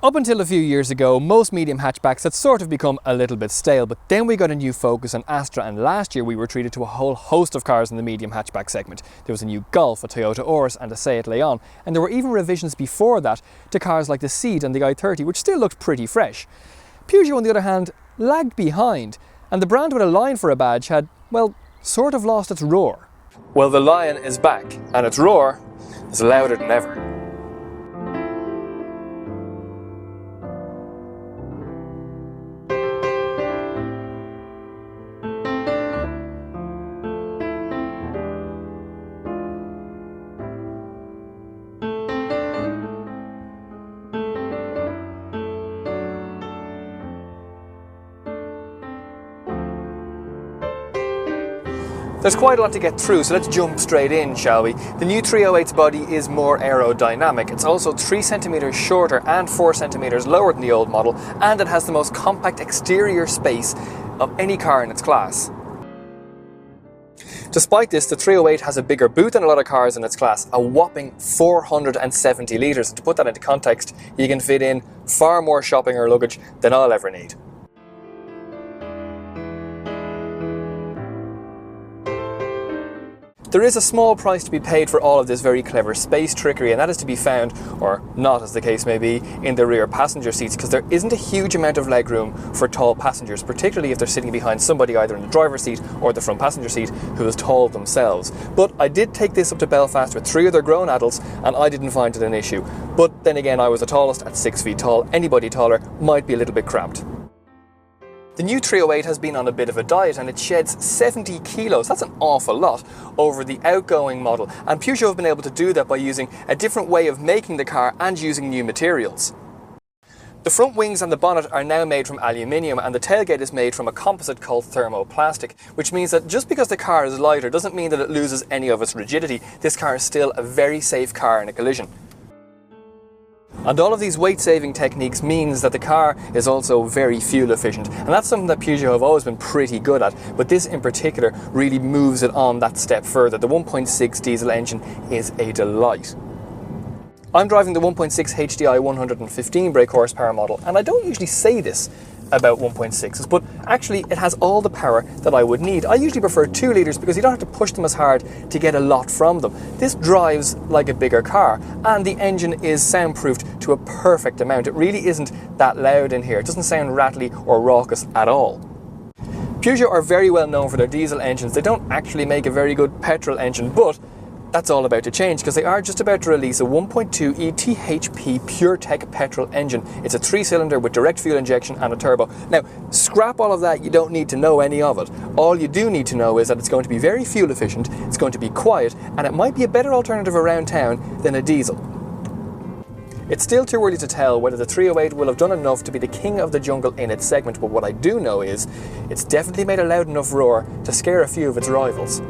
Up until a few years ago, most medium hatchbacks had sort of become a little bit stale, but then we got a new focus on Astra, and last year we were treated to a whole host of cars in the medium hatchback segment. There was a new Golf, a Toyota Auris and a Seat Leon, and there were even revisions before that to cars like the Ceed and the i30, which still looked pretty fresh. Peugeot, on the other hand, lagged behind, and the brand with a lion for a badge had, well, sort of lost its roar. Well, the lion is back, and its roar is louder than ever. There's quite a lot to get through, so let's jump straight in, shall we? The new 308's body is more aerodynamic. It's also 3 centimeters shorter and 4 centimeters lower than the old model, and it has the most compact exterior space of any car in its class. Despite this, the 308 has a bigger boot than a lot of cars in its class, a whopping 470 litres. And to put that into context, you can fit in far more shopping or luggage than I'll ever need. There is a small price to be paid for all of this very clever space trickery, and that is to be found, or not as the case may be, in the rear passenger seats, because there isn't a huge amount of legroom for tall passengers, particularly if they're sitting behind somebody either in the driver's seat or the front passenger seat who is tall themselves. But I did take this up to Belfast with 3 other grown adults, and I didn't find it an issue. But then again, I was the tallest at 6 feet tall. Anybody taller might be a little bit cramped. The new 308 has been on a bit of a diet, and it sheds 70 kilos, that's an awful lot, over the outgoing model, and Peugeot have been able to do that by using a different way of making the car and using new materials. The front wings and the bonnet are now made from aluminium, and the tailgate is made from a composite called thermoplastic, which means that just because the car is lighter doesn't mean that it loses any of its rigidity. This car is still a very safe car in a collision. And all of these weight-saving techniques means that the car is also very fuel efficient, and that's something that Peugeot have always been pretty good at, but this in particular really moves it on that step further. The 1.6 diesel engine is a delight. I'm driving the 1.6 HDI 115 brake horsepower model, and I don't usually say this about 1.6s, but actually it has all the power that I would need. I usually prefer 2 litres because you don't have to push them as hard to get a lot from them. This drives like a bigger car, and the engine is soundproofed to a perfect amount. It really isn't that loud in here. It doesn't sound rattly or raucous at all. Peugeot are very well known for their diesel engines. They don't actually make a very good petrol engine, but that's all about to change because they are just about to release a 1.2 ETHP PureTech petrol engine. It's a 3-cylinder with direct fuel injection and a turbo. Now, scrap all of that, you don't need to know any of it. All you do need to know is that it's going to be very fuel efficient, it's going to be quiet, and it might be a better alternative around town than a diesel. It's still too early to tell whether the 308 will have done enough to be the king of the jungle in its segment, but what I do know is it's definitely made a loud enough roar to scare a few of its rivals.